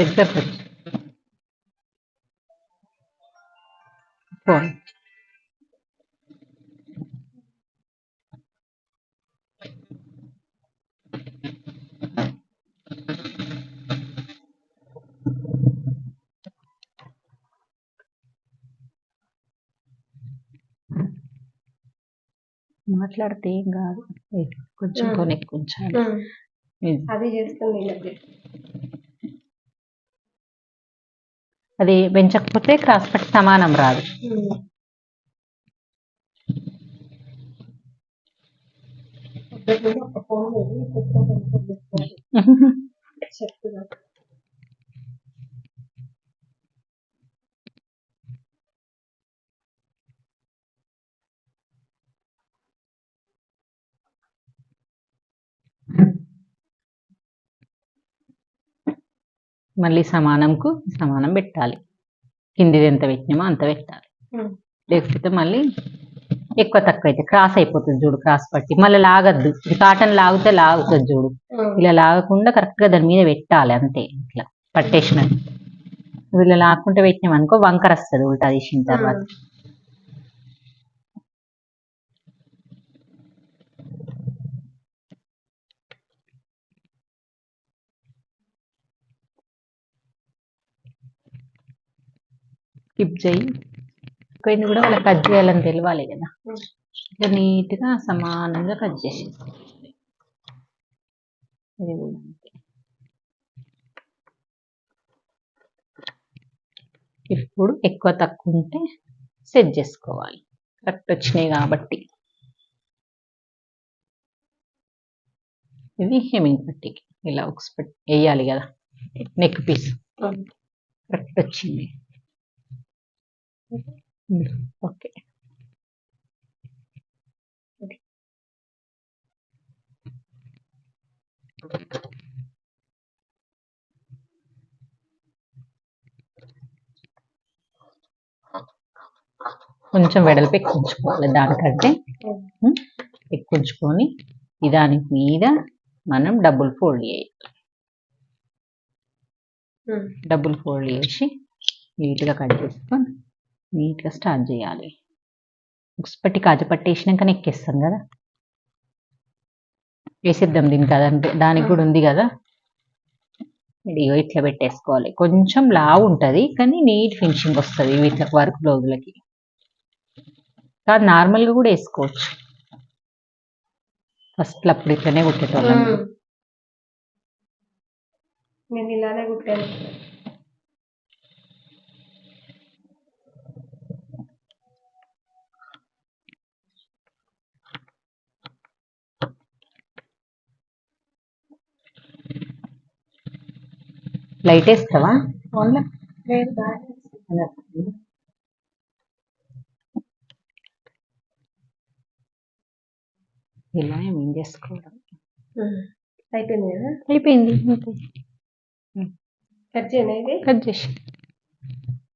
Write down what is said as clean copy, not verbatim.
దగ్గరకు ఫోన్ మాట్లాడితే ఏం కాదు, కొంచెం కొనెక్కించాలి. అది చేస్తుంది. అది పెంచకపోతే క్రాస్ పట్టి సమానం రాదు. మళ్ళీ సమానంకు సమానం పెట్టాలి. కిందిది ఎంత పెట్టినామో అంత పెట్టాలి. లేకపోతే మళ్ళీ ఎక్కువ తక్కువ అయితే క్రాస్ అయిపోతుంది చూడు. క్రాస్ పట్టి మళ్ళీ లాగద్దు. ఇది కాటన్ లాగితే లాగుతుంది చూడు. ఇలా లాగకుండా కరెక్ట్ గా దాని మీద పెట్టాలి అంతే. ఇట్లా పట్టేసినట్టు ఇలా లాక్కుంటే పెట్టినాం అనుకో వంకర వస్తుంది ఉల్టా తీసిన తర్వాత. టిప్ చేయి. కొన్ని కూడా వాళ్ళకి కట్ చేయాలని తెలియాలి కదా. ఇట్లా నీట్ గా సమానంగా కట్ చేసి ఇది కూడా అంతే. ఇప్పుడు ఎక్కువ తక్కువ ఉంటే సెట్ చేసుకోవాలి. కరెక్ట్ వచ్చినాయి కాబట్టి. ఇది హెమింగ్ పట్టికి ఇలా ఒక వేయాలి కదా. నెక్ పీస్ కరెక్ట్ వచ్చింది. ఓకే. కొంచెం వెడల్పు ఎక్కుంచుకోవాలి. దానికంటే ఎక్కుంచుకొని దానికి మీద మనం డబుల్ ఫోల్డ్ చేయాలి. డబుల్ ఫోల్డ్ చేసి నీట్గా కట్ చేసుకొని నీట్గా స్టార్ట్ చేయాలి. ఉక్స్పట్టి కాజపట్టి వేసినాక ఎక్కేస్తాం కదా, వేసేద్దాం దీనికి. అదంటే దానికి కూడా ఉంది కదా. ఇదిగో ఇట్లా పెట్టేసుకోవాలి. కొంచెం లావు ఉంటుంది కానీ నీట్ ఫినిషింగ్ వస్తుంది ఇట్లా వర్క్ బ్లౌజులకి. కాదు నార్మల్గా కూడా వేసుకోవచ్చు. ఫస్ట్ అప్పుడు ఇట్లనే కుట్టేటోళ్ళం. నేను ఇలానే కుట్టాను. లైట్ వేస్తావా ఫోన్లో? ఇలా ఏం చేసుకోవడం. అయిపోయింది కదా. అయిపోయింది. కట్ చేయనా ఇది? కట్ చేసి